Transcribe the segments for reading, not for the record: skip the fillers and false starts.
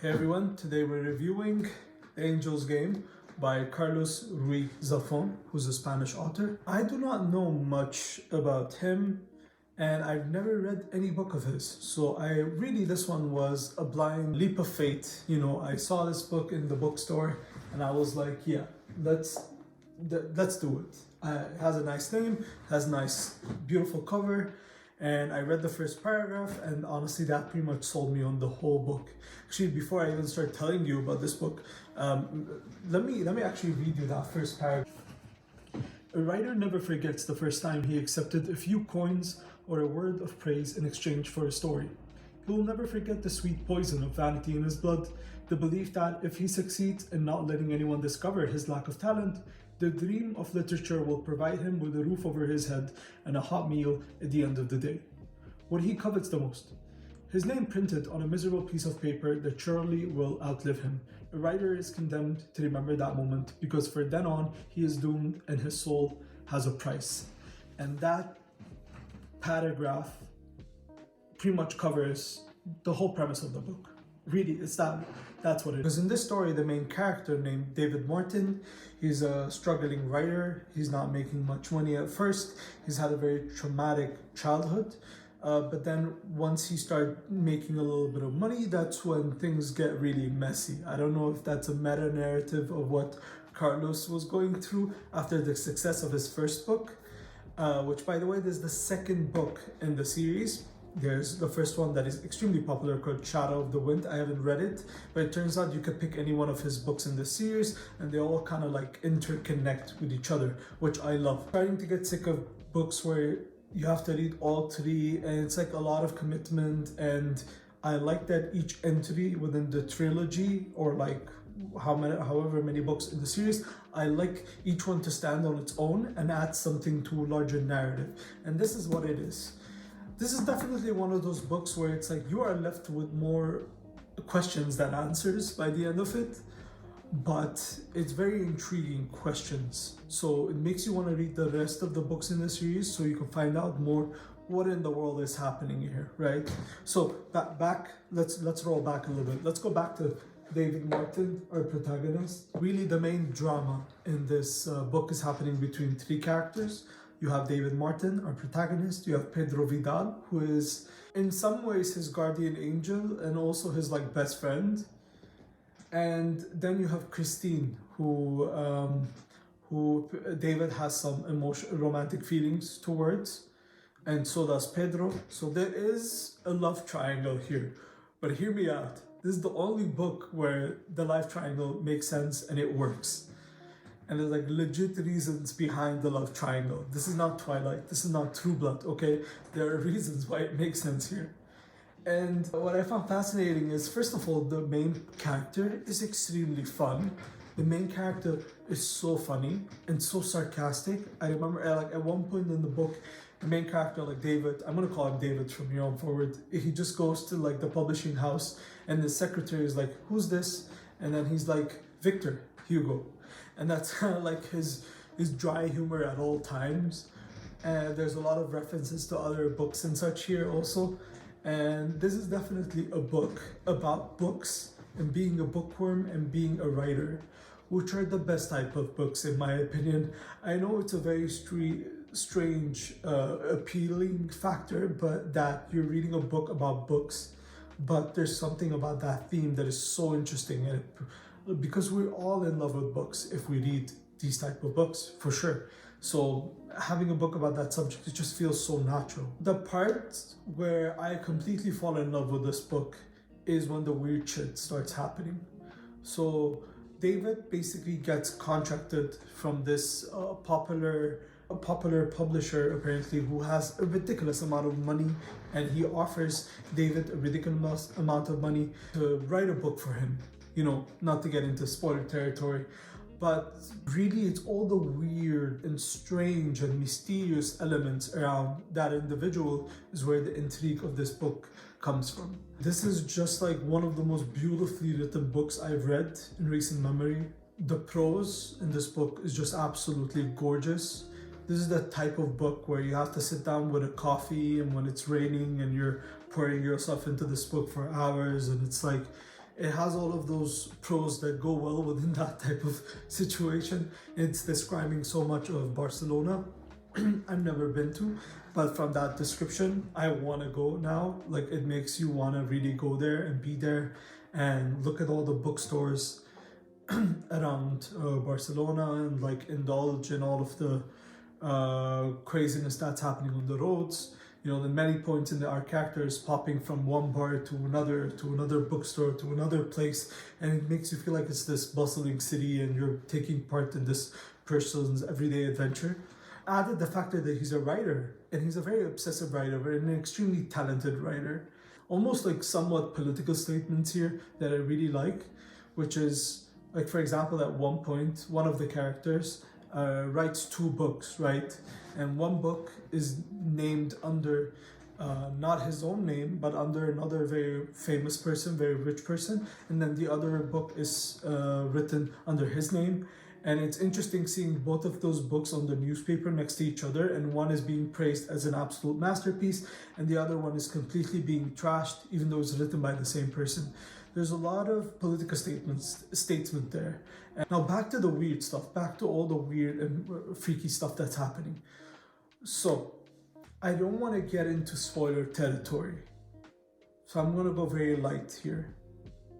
Hey everyone, today we're reviewing The Angel's Game by Carlos Ruiz Zafon, who's a Spanish author. I do not know much about him and I've never read any book of his. So this one was a blind leap of faith. I saw this book in the bookstore and I was like, yeah, let's do it. It has a nice name, has a nice, beautiful cover. And I read the first paragraph, and honestly, that pretty much sold me on the whole book. Actually, before I even start telling you about this book, let me actually read you that first paragraph. A writer never forgets the first time he accepted a few coins or a word of praise in exchange for a story. He will never forget the sweet poison of vanity in his blood, the belief that if he succeeds in not letting anyone discover his lack of talent, the dream of literature will provide him with a roof over his head and a hot meal at the end of the day. What he covets the most. His name printed on a miserable piece of paper that surely will outlive him. A writer is condemned to remember that moment because from then on he is doomed and his soul has a price. And that paragraph pretty much covers the whole premise of the book. Really, that's what it is. Because in this story, the main character named David Martin, he's a struggling writer. He's not making much money at first. He's had a very traumatic childhood. But then once he started making a little bit of money, that's when things get really messy. I don't know if that's a meta narrative of what Carlos was going through after the success of his first book, which, by the way, this is the second book in the series. There's the first one that is extremely popular called Shadow of the Wind. I haven't read it, but it turns out you could pick any one of his books in the series and they all kind of like interconnect with each other, which I love. Starting to get sick of books where you have to read all three and it's like a lot of commitment, and I like that each entry within the trilogy or like however many books in the series, I like each one to stand on its own and add something to a larger narrative. And this is what it is. This is definitely one of those books where it's like you are left with more questions than answers by the end of it, but it's very intriguing questions. So it makes you want to read the rest of the books in the series so you can find out more what in the world is happening here, right? So let's roll back a little bit. Let's go back to David Martin, our protagonist. Really, the main drama in this book is happening between three characters. You have David Martin, our protagonist. You have Pedro Vidal, who is in some ways his guardian angel and also his like best friend. And then you have Christine, who David has some romantic feelings towards, and so does Pedro. So there is a love triangle here. But hear me out. This is the only book where the love triangle makes sense and it works. And there's like legit reasons behind the love triangle. This is not Twilight. This is not True Blood, okay? There are reasons why it makes sense here. And what I found fascinating is, first of all, the main character is extremely fun. The main character is so funny and so sarcastic. I remember at one point in the book, the main character, like David, I'm gonna call him David from here on forward. He just goes to like the publishing house and the secretary is like, who's this? And then he's like, Victor Hugo. And that's kind of like his dry humor at all times. And there's a lot of references to other books and such here also. And this is definitely a book about books and being a bookworm and being a writer, which are the best type of books in my opinion. I know it's a very strange, appealing factor, but that you're reading a book about books, but there's something about that theme that is so interesting, and because we're all in love with books if we read these type of books, for sure. So having a book about that subject, it just feels so natural. The part where I completely fall in love with this book is when the weird shit starts happening. So David basically gets contracted from this popular publisher apparently, who has a ridiculous amount of money, and he offers David a ridiculous amount of money to write a book for him. Not to get into spoiler territory, but really it's all the weird and strange and mysterious elements around that individual is where the intrigue of this book comes from. This is just like one of the most beautifully written books I've read in recent memory. The prose in this book is just absolutely gorgeous. This is the type of book where you have to sit down with a coffee and when it's raining and you're pouring yourself into this book for hours, and it's like It has all of those pros that go well within that type of situation. It's describing so much of Barcelona I've never been to, but from that description, I want to go now. Like, it makes you want to really go there and be there and look at all the bookstores around Barcelona and like indulge in all of the craziness that's happening on the roads. You know, the many points in our characters popping from one bar to another bookstore, to another place, and it makes you feel like it's this bustling city and you're taking part in this person's everyday adventure. Added the factor that he's a writer, and he's a very obsessive writer, but an extremely talented writer. Almost like somewhat political statements here that I really like, which is like, for example, at one point, one of the characters writes two books, right? And one book is named under not his own name, but under another very famous person, very rich person. And then the other book is written under his name. And it's interesting seeing both of those books on the newspaper next to each other, and one is being praised as an absolute masterpiece, and the other one is completely being trashed, even though it's written by the same person. There's a lot of political statesman there. And now back to the weird stuff, back to all the weird and freaky stuff that's happening. So, I don't want to get into spoiler territory, so I'm going to go very light here.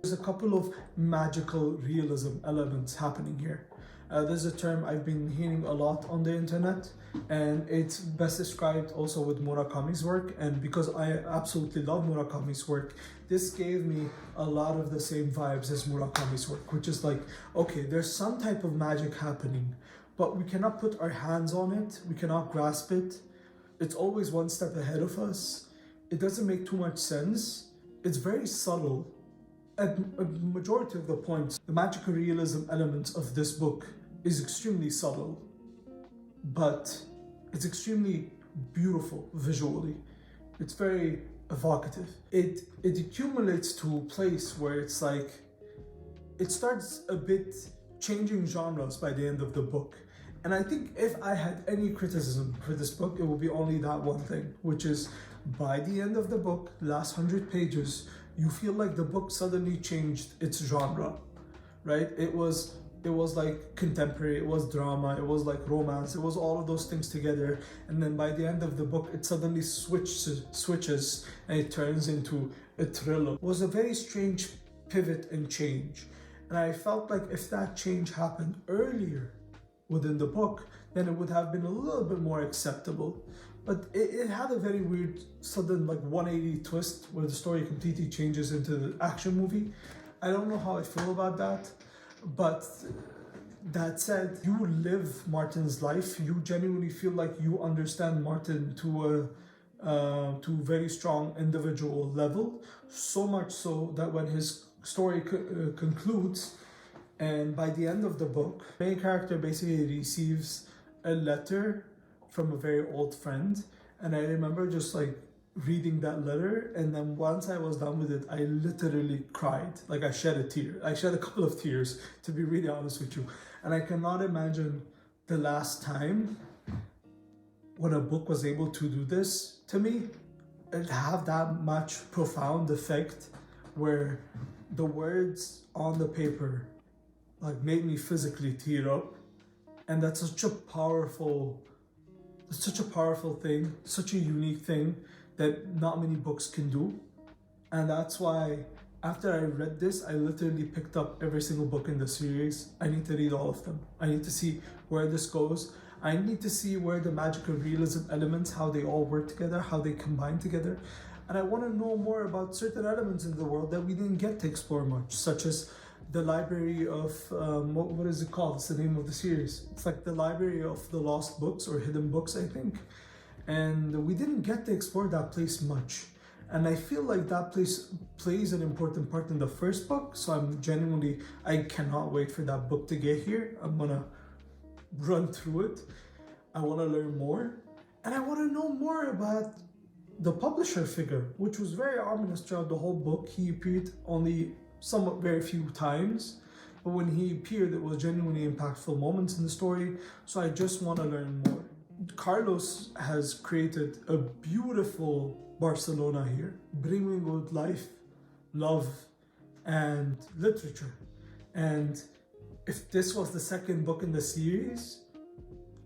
There's a couple of magical realism elements happening here. There's a term I've been hearing a lot on the internet, and it's best described also with Murakami's work. And because I absolutely love Murakami's work, this gave me a lot of the same vibes as Murakami's work, which is like, okay, there's some type of magic happening, but we cannot put our hands on it, we cannot grasp it. It's always one step ahead of us. It doesn't make too much sense. It's very subtle. At a majority of the points, the magical realism element of this book is extremely subtle, but it's extremely beautiful visually. It's very evocative. It accumulates to a place where it's like, it starts a bit changing genres by the end of the book. And I think if I had any criticism for this book, it would be only that one thing, which is by the end of the book, last 100 pages, you feel like the book suddenly changed its genre, right? It was like contemporary, it was drama, it was like romance, it was all of those things together. And then by the end of the book, it suddenly switches and it turns into a thriller. It was a very strange pivot and change. And I felt like if that change happened earlier within the book, then it would have been a little bit more acceptable. But it had a very weird, sudden, like 180 twist where the story completely changes into the action movie. I don't know how I feel about that, but that said, you live Martin's life. You genuinely feel like you understand Martin to a very strong individual level. So much so that when his story concludes, and by the end of the book, the main character basically receives a letter from a very old friend, and I remember just like reading that letter, and then once I was done with it, I literally cried. Like, I shed a tear. I shed a couple of tears, to be really honest with you. And I cannot imagine the last time when a book was able to do this to me. It have that much profound effect where the words on the paper like made me physically tear up, and that's such a powerful thing, such a unique thing that not many books can do. And that's why after I read this, I literally picked up every single book in the series. I need to read all of them. I need to see where this goes. I need to see where the magical realism elements, how they all work together, how they combine together. And I want to know more about certain elements in the world that we didn't get to explore much, such as the library of, what is it called? It's the name of the series. It's like the library of the lost books or hidden books, I think. And we didn't get to explore that place much. And I feel like that place plays an important part in the first book. So I cannot wait for that book to get here. I'm gonna run through it. I wanna learn more. And I wanna know more about the publisher figure, which was very ominous throughout the whole book. He appeared only somewhat very few times, but when he appeared, it was genuinely impactful moments in the story. So I just want to learn more. Carlos has created a beautiful Barcelona here, brimming with life, love, and literature. And if this was the second book in the series,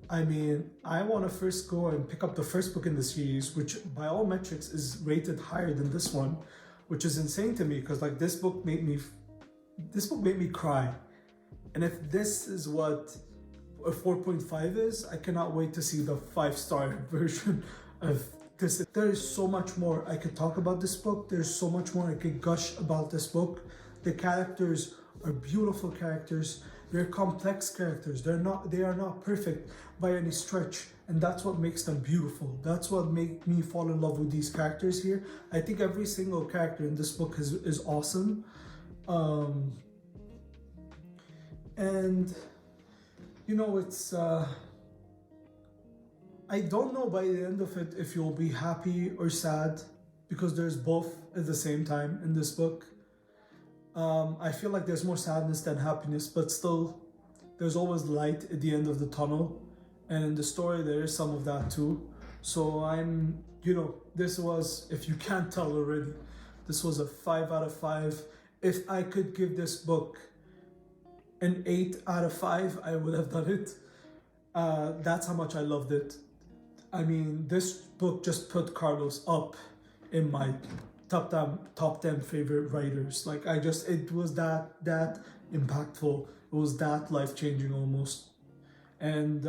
I mean, I want to first go and pick up the first book in the series, which by all metrics is rated higher than this one, which is insane to me because like this book made me cry. And if this is what a 4.5 is, I cannot wait to see the 5-star version of this. There is so much more I could talk about this book. There's so much more I could gush about this book. The characters are beautiful characters. They're complex characters. They are not perfect by any stretch, and that's what makes them beautiful. That's what made me fall in love with these characters here. I think every single character in this book is awesome. And you know, it's I don't know by the end of it if you'll be happy or sad, because there's both at the same time in this book. I feel like there's more sadness than happiness, but still, there's always light at the end of the tunnel. And in the story, there is some of that too. So this was, if you can't tell already, this was a 5 out of 5. If I could give this book an 8 out of 5, I would have done it. That's how much I loved it. I mean, this book just put Carlos up in my top 10 favorite writers. Like it was that impactful. It was that life-changing almost. And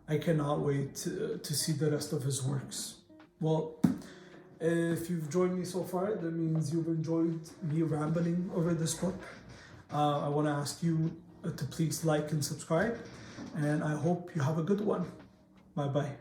I cannot wait to see the rest of his works. Well, if you've joined me so far, that means you've enjoyed me rambling over this book. I want to ask you to please like and subscribe, and I hope you have a good one. Bye-bye.